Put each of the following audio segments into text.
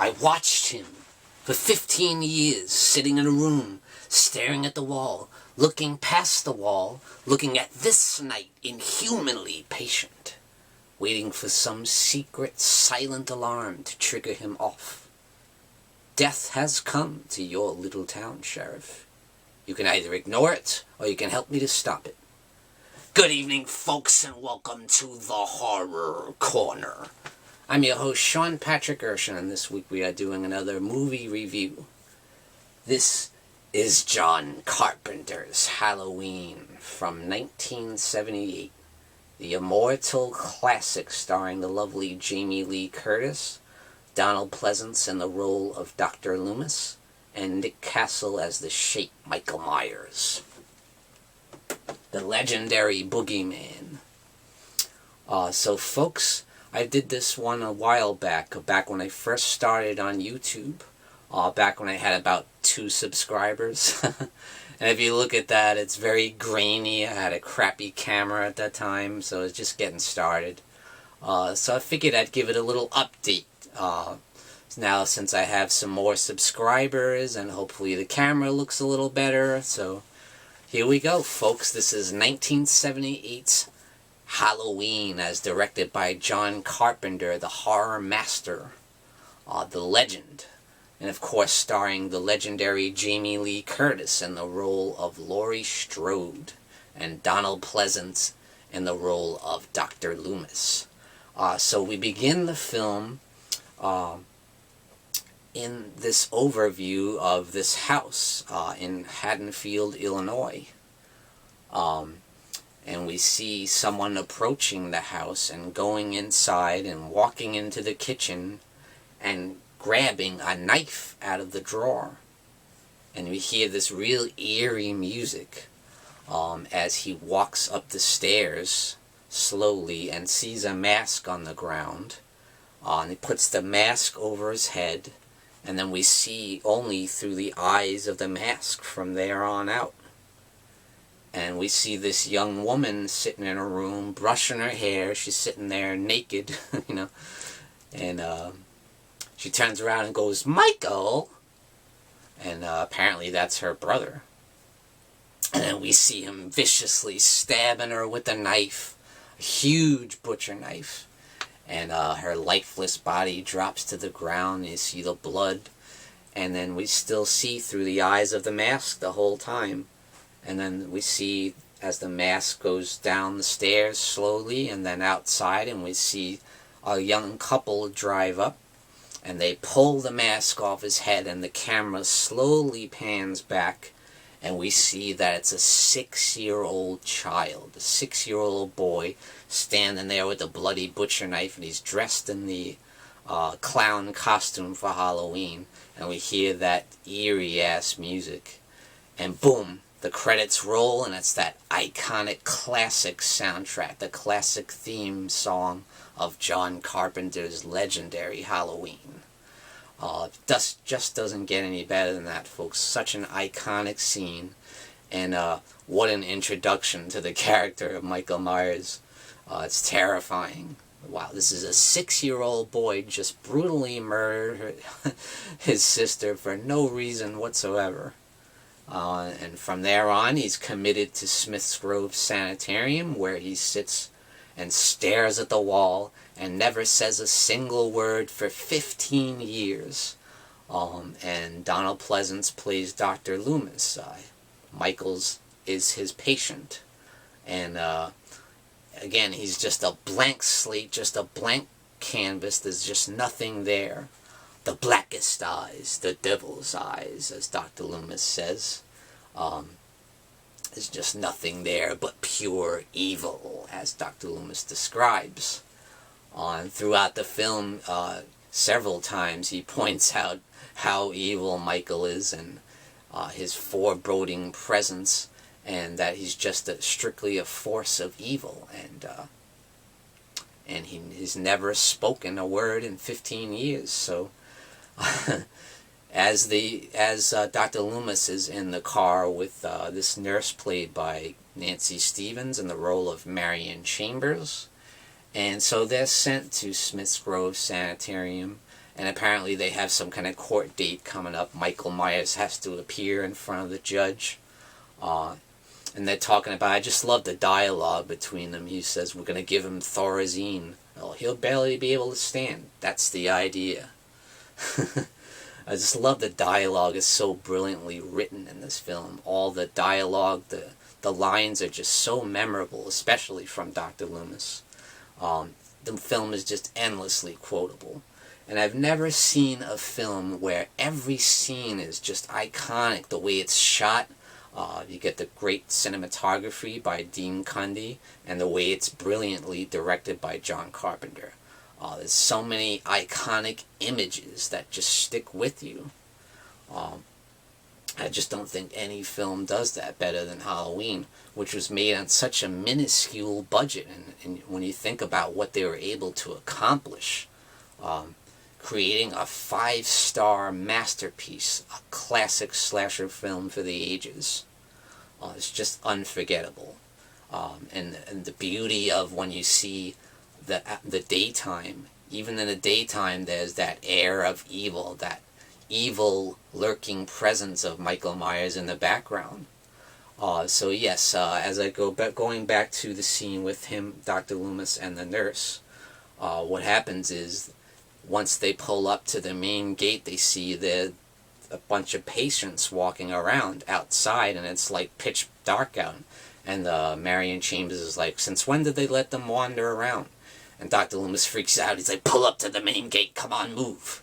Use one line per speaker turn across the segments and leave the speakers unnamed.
I watched him for 15 years, sitting in a room, staring at the wall, looking past the wall, looking at this night, inhumanly patient, waiting for some secret, silent alarm to trigger him off. Death has come to your little town, Sheriff. You can either ignore it, or you can help me to stop it. Good evening, folks, and welcome to the Horror Corner. I'm your host, Sean Patrick Erschen, and this week we are doing another movie review. This is John Carpenter's Halloween from 1978, the immortal classic starring the lovely Jamie Lee Curtis, Donald Pleasence in the role of Dr. Loomis, and Nick Castle as the Shape Michael Myers, the legendary boogeyman. So folks, I did this one a while back when I first started on YouTube, back when I had about 2 subscribers. And if you look at that, it's very grainy. I had a crappy camera at that time, so it was just getting started. So I figured I'd give it a little update. Now since I have some more subscribers and hopefully the camera looks a little better. So here we go, folks. This is 1978's Halloween, as directed by John Carpenter, the horror master, the legend, and of course starring the legendary Jamie Lee Curtis in the role of Laurie Strode and Donald Pleasence in the role of Dr. Loomis. So we begin the film in this overview of this house in Haddonfield, Illinois. And we see someone approaching the house and going inside and walking into the kitchen and grabbing a knife out of the drawer. And we hear this real eerie music as he walks up the stairs slowly and sees a mask on the ground. And he puts the mask over his head, and then we see only through the eyes of the mask from there on out. And we see this young woman sitting in a room, brushing her hair. She's sitting there naked, you know. And she turns around and goes, "Michael!" And apparently that's her brother. And then we see him viciously stabbing her with a knife, a huge butcher knife. And her lifeless body drops to the ground. You see the blood. And then we still see through the eyes of the mask the whole time. And then we see as the mask goes down the stairs slowly and then outside, and we see a young couple drive up, and they pull the mask off his head, and the camera slowly pans back, and we see that it's a 6-year-old child, a 6-year-old boy standing there with a bloody butcher knife, and he's dressed in the clown costume for Halloween, and we hear that eerie-ass music, and boom, the credits roll, and it's that iconic classic soundtrack, the classic theme song of John Carpenter's legendary Halloween. Just doesn't get any better than that, folks. Such an iconic scene, and what an introduction to the character of Michael Myers. It's terrifying. Wow, this is a 6-year-old boy just brutally murdered his sister for no reason whatsoever. And from there on, he's committed to Smith's Grove Sanitarium, where he sits and stares at the wall and never says a single word for 15 years. And Donald Pleasence plays Dr. Loomis. Michaels is his patient. And again, he's just a blank slate, just a blank canvas. There's just nothing there. The blackest eyes, the devil's eyes, as Dr. Loomis says. There's just nothing there but pure evil, as Dr. Loomis describes. Throughout the film, several times he points out how evil Michael is and his foreboding presence, and that he's just strictly a force of evil. And he's never spoken a word in 15 years, so... as Dr. Loomis is in the car with this nurse played by Nancy Stevens in the role of Marion Chambers, and so they're sent to Smith's Grove Sanitarium, And apparently they have some kind of court date coming up. Michael Myers has to appear in front of the judge. And they're talking about, I just love the dialogue between them. He says, we're going to give him Thorazine. Oh, he'll barely be able to stand. That's the idea. I just love the dialogue. It's so brilliantly written in this film. All the dialogue, the lines are just so memorable, especially from Dr. Loomis. The film is just endlessly quotable. And I've never seen a film where every scene is just iconic. The way it's shot, you get the great cinematography by Dean Cundey, and the way it's brilliantly directed by John Carpenter. There's so many iconic images that just stick with you. I just don't think any film does that better than Halloween, which was made on such a minuscule budget. And when you think about what they were able to accomplish, creating a 5-star masterpiece, a classic slasher film for the ages, it's just unforgettable. And the beauty of when you see the daytime, even in the daytime, there's that air of evil, that evil lurking presence of Michael Myers in the background. So yes, as I going back to the scene with him, Dr. Loomis, and the nurse, what happens is, once they pull up to the main gate, they see a bunch of patients walking around outside, and it's like pitch dark out. And Marion Chambers is like, since when did they let them wander around? And Dr. Loomis freaks out. He's like, pull up to the main gate, come on, move.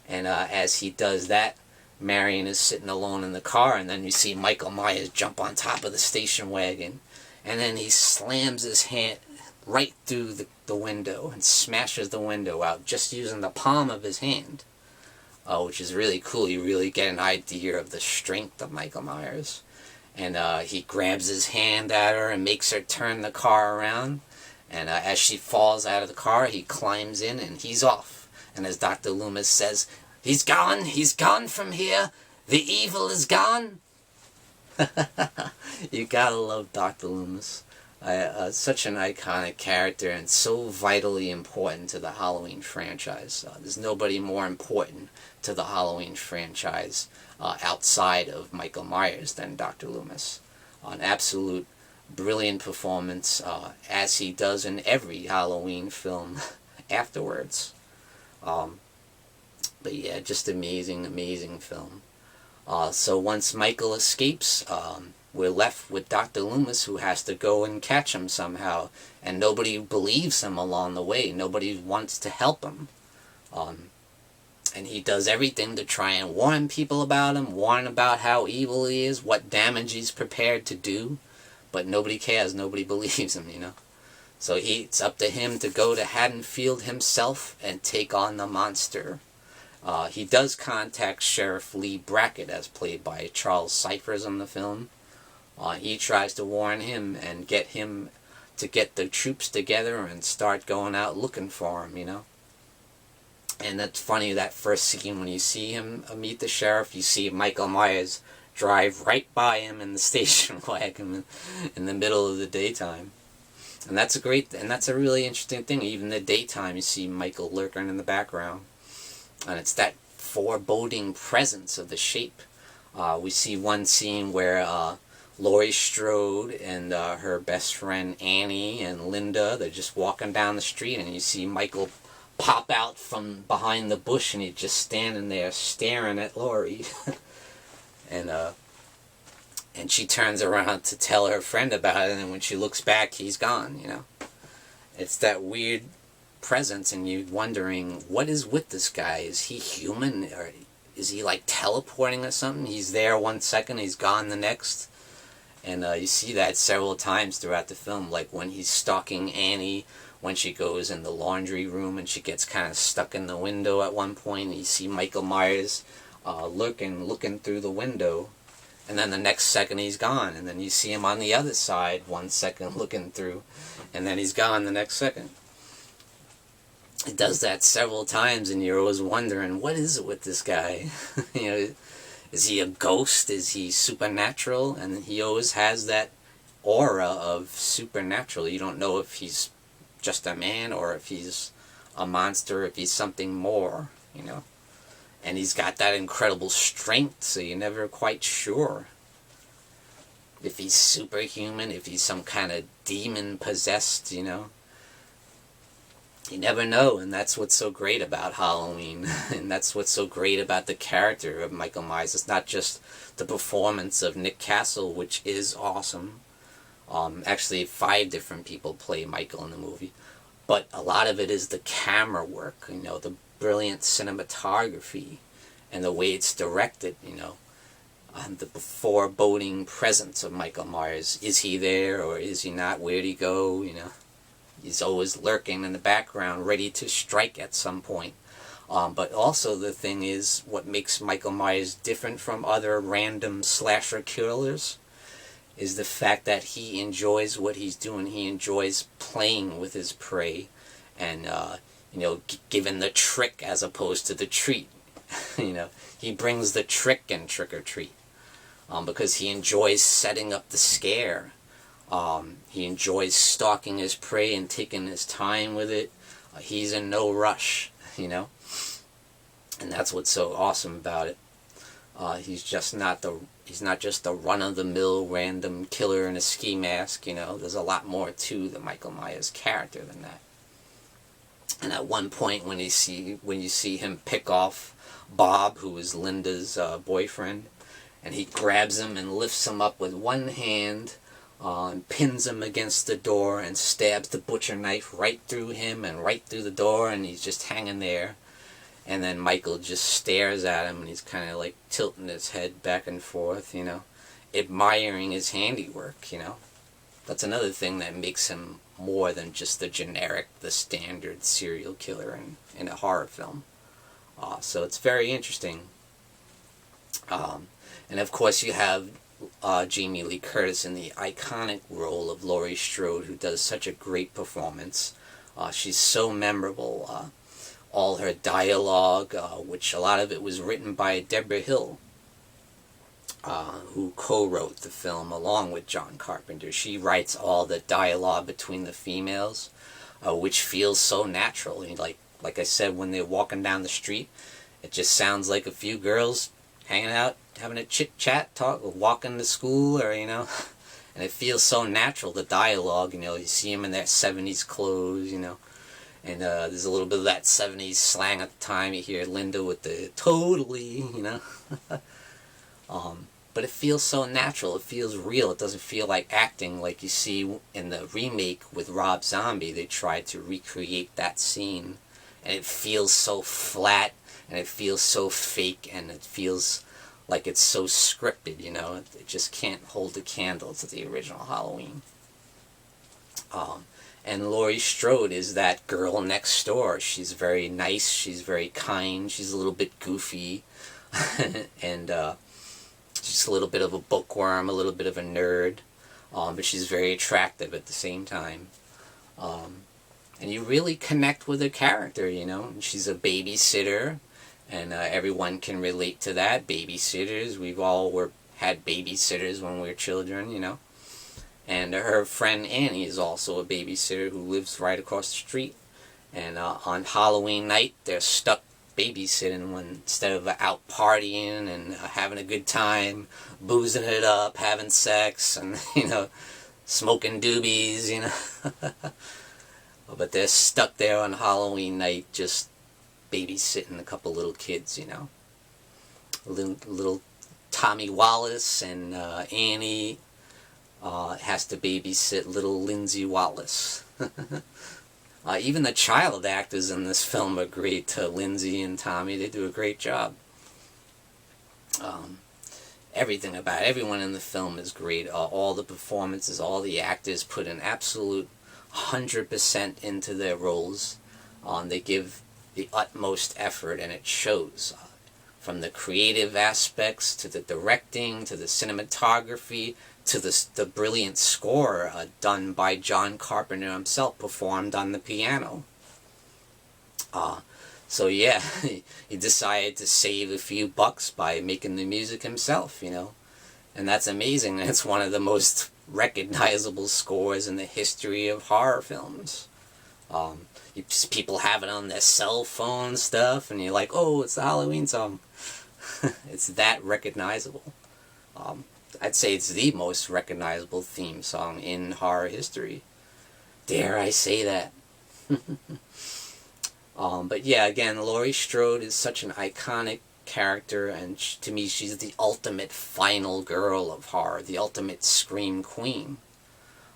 And as he does that, Marion is sitting alone in the car, and then you see Michael Myers jump on top of the station wagon, and then he slams his hand right through the window and smashes the window out just using the palm of his hand, which is really cool. You really get an idea of the strength of Michael Myers. And he grabs his hand at her and makes her turn the car around. And as she falls out of the car, he climbs in and he's off. And as Dr. Loomis says, he's gone from here, the evil is gone. You gotta love Dr. Loomis. Such an iconic character and so vitally important to the Halloween franchise. There's nobody more important to the Halloween franchise outside of Michael Myers than Dr. Loomis. An absolute brilliant performance, as he does in every Halloween film afterwards. But yeah, just amazing film. So once Michael escapes, we're left with Dr. Loomis, who has to go and catch him somehow, and nobody believes him along the way. Nobody wants to help him. And he does everything to try and warn people about him, warn about how evil he is, what damage he's prepared to do, but nobody cares, nobody believes him, you know. So it's up to him to go to Haddonfield himself and take on the monster. He does contact Sheriff Lee Brackett, as played by Charles Cyphers in the film. He tries to warn him and get him to get the troops together and start going out looking for him, you know. And that's funny, that first scene when you see him meet the sheriff, you see Michael Myers drive right by him in the station wagon in the middle of the daytime. And that's a really interesting thing. Even in the daytime, you see Michael lurking in the background. And it's that foreboding presence of the shape. We see one scene where Laurie Strode and her best friend Annie and Linda, they're just walking down the street, and you see Michael pop out from behind the bush, and he's just standing there staring at Laurie. And she turns around to tell her friend about it, and when she looks back, he's gone, you know. It's that weird presence, and you're wondering, what is with this guy? Is he human, or is he like teleporting or something? He's there 1 second, he's gone the next. And you see that several times throughout the film, like when he's stalking Annie, when she goes in the laundry room and she gets kind of stuck in the window at one point. You see Michael Myers looking through the window, and then the next second he's gone, and then you see him on the other side 1 second looking through, and then he's gone the next second. It does that several times, and you're always wondering, what is it with this guy? You know, is he a ghost? Is he supernatural? And he always has that aura of supernatural. You don't know if he's just a man, or if he's a monster, if he's something more. you know. And he's got that incredible strength, so you're never quite sure if he's superhuman, if he's some kind of demon possessed, you know. You never know, and that's what's so great about Halloween, and that's what's so great about the character of Michael Myers. It's not just the performance of Nick Castle, which is awesome. Actually, 5 different people play Michael in the movie, but a lot of it is the camera work, you know, the brilliant cinematography, and the way it's directed, you know, the foreboding presence of Michael Myers. Is he there, or is he not? Where'd he go, you know? He's always lurking in the background, ready to strike at some point. But also the thing is, what makes Michael Myers different from other random slasher killers is the fact that he enjoys what he's doing. He enjoys playing with his prey and, you know, giving the trick as opposed to the treat. You know, he brings the trick in Trick or Treat because he enjoys setting up the scare. He enjoys stalking his prey and taking his time with it. He's in no rush, you know, and that's what's so awesome about it. He's not just a run-of-the-mill random killer in a ski mask, you know. There's a lot more to the Michael Myers character than that. And at one point, when you see him pick off Bob, who is Linda's boyfriend, and he grabs him and lifts him up with one hand, and pins him against the door and stabs the butcher knife right through him and right through the door, and he's just hanging there. And then Michael just stares at him, and he's kind of like tilting his head back and forth, you know, admiring his handiwork, you know. That's another thing that makes him more than just the standard serial killer in a horror film. So it's very interesting. And of course you have Jamie Lee Curtis in the iconic role of Laurie Strode, who does such a great performance. She's so memorable. All her dialogue, which a lot of it was written by Deborah Hill, who co-wrote the film along with John Carpenter. She writes all the dialogue between the females, which feels so natural. And like I said, when they're walking down the street, it just sounds like a few girls hanging out, having a chit-chat, talk, walking to school, or, you know, and it feels so natural, the dialogue, you know. You see them in their 70s clothes, you know, and there's a little bit of that 70s slang at the time. You hear Linda with the totally, you know. But it feels so natural, it feels real, it doesn't feel like acting like you see in the remake with Rob Zombie. They tried to recreate that scene, and it feels so flat, and it feels so fake, and it feels like it's so scripted, you know. It just can't hold a candle to the original Halloween. And Laurie Strode is that girl next door. She's very nice, she's very kind, she's a little bit goofy, and just a little bit of a bookworm, a little bit of a nerd, but she's very attractive at the same time. And you really connect with her character, you know. She's a babysitter, and everyone can relate to that. Babysitters, we've all had babysitters when we were children, you know. And her friend Annie is also a babysitter who lives right across the street. And on Halloween night, they're stuck babysitting instead of out partying and having a good time, boozing it up, having sex, and, you know, smoking doobies, you know. But they're stuck there on Halloween night just babysitting a couple little kids, you know. Little Tommy Wallace and Annie has to babysit little Lindsay Wallace. Even the child actors in this film are great. Lindsay and Tommy, they do a great job. Everything about everyone in the film is great. All the performances, all the actors put an absolute 100% into their roles. They give the utmost effort, and it shows. From the creative aspects, to the directing, to the cinematography, to the brilliant score done by John Carpenter himself, performed on the piano. So yeah, he decided to save a few bucks by making the music himself, you know. And that's amazing. It's one of the most recognizable scores in the history of horror films. People have it on their cell phone stuff, and you're like, oh, it's the Halloween song. It's that recognizable. I'd say it's the most recognizable theme song in horror history. Dare I say that? But yeah, again, Laurie Strode is such an iconic character, and to me, she's the ultimate final girl of horror, the ultimate scream queen.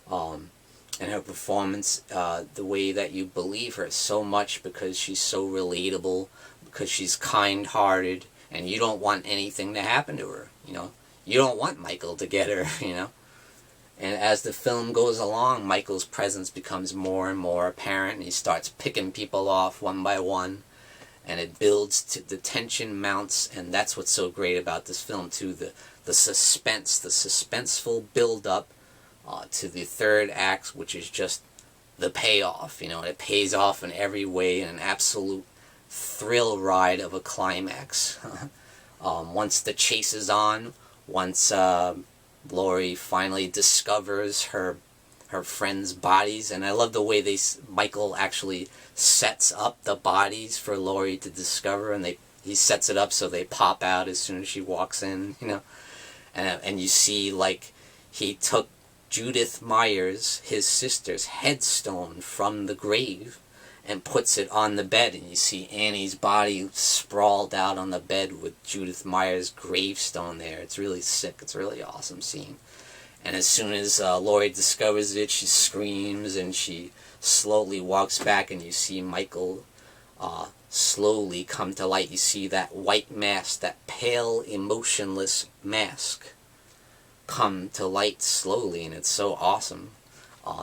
And her performance, the way that you believe her so much because she's so relatable, because she's kind-hearted, and you don't want anything to happen to her, you know. You don't want Michael to get her, you know. And as the film goes along, Michael's presence becomes more and more apparent, and he starts picking people off one by one, and it builds to the tension mounts, and that's what's so great about this film too, the suspense, the suspenseful build-up to the third act, which is just the payoff. You know, it pays off in every way, in an absolute thrill ride of a climax. Once the chase is on, once Laurie finally discovers her friends' bodies, and I love the way Michael actually sets up the bodies for Laurie to discover, and he sets it up so they pop out as soon as she walks in, you know, and you see, like, he took Judith Myers, his sister's headstone, from the grave and puts it on the bed, and you see Annie's body sprawled out on the bed with Judith Myers' gravestone there. It's really sick. It's a really awesome scene. And as soon as Laurie discovers it, she screams and she slowly walks back, and you see Michael slowly come to light. You see that white mask, that pale, emotionless mask, come to light slowly, and it's so awesome.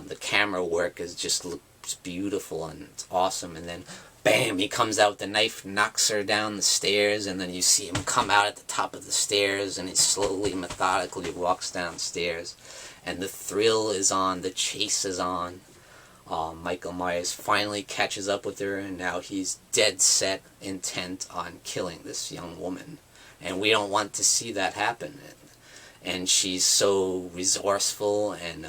The camera work is just looks beautiful, and it's awesome. And then bam, he comes out with the knife, knocks her down the stairs, and then you see him come out at the top of the stairs, and he slowly, methodically walks downstairs, and the thrill is on, the chase is on. Michael Myers finally catches up with her, and now he's dead set, intent on killing this young woman, and we don't want to see that happen. And she's so resourceful, and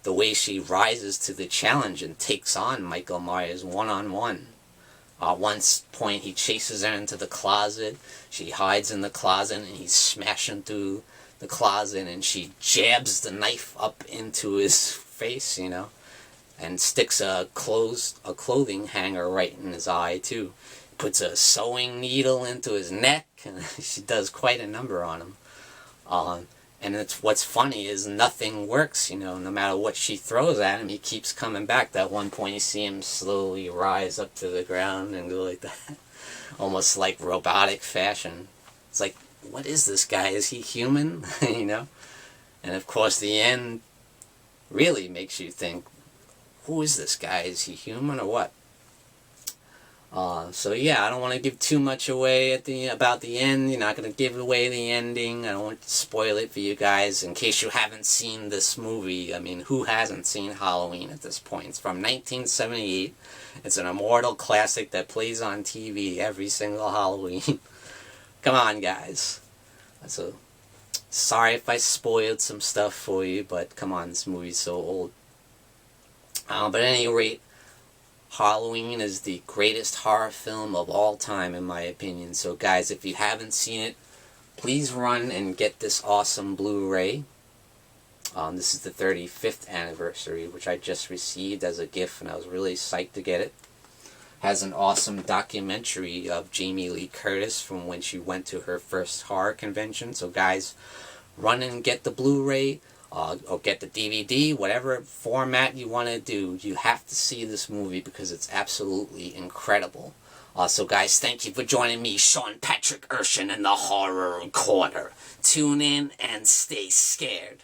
the way she rises to the challenge and takes on Michael Myers one-on-one. One point he chases her into the closet, she hides in the closet, and he's smashing through the closet, and she jabs the knife up into his face, you know, and sticks a clothing hanger right in his eye too. Puts a sewing needle into his neck, and she does quite a number on him. And what's funny is nothing works, you know, no matter what she throws at him, he keeps coming back. At one point you see him slowly rise up to the ground and go like that, almost like robotic fashion. It's like, what is this guy? Is he human? You know? And of course the end really makes you think, who is this guy? Is he human or what? So yeah, I don't want to give too much away about the end. You're not going to give away the ending. I don't want to spoil it for you guys in case you haven't seen this movie. I mean, who hasn't seen Halloween at this point? It's from 1978. It's an immortal classic that plays on TV every single Halloween. Come on, guys. So sorry if I spoiled some stuff for you, but come on, this movie's so old. But at any rate, Halloween is the greatest horror film of all time, in my opinion. So guys, if you haven't seen it, please run and get this awesome Blu-ray. This is the 35th anniversary, which I just received as a gift, and I was really psyched to get it. Has an awesome documentary of Jamie Lee Curtis from when she went to her first horror convention. So guys, run and get the Blu-ray. Or get the DVD, whatever format you want to do. You have to see this movie because it's absolutely incredible. So guys, thank you for joining me, Sean Patrick Erschen, in the Horror Corner. Tune in and stay scared.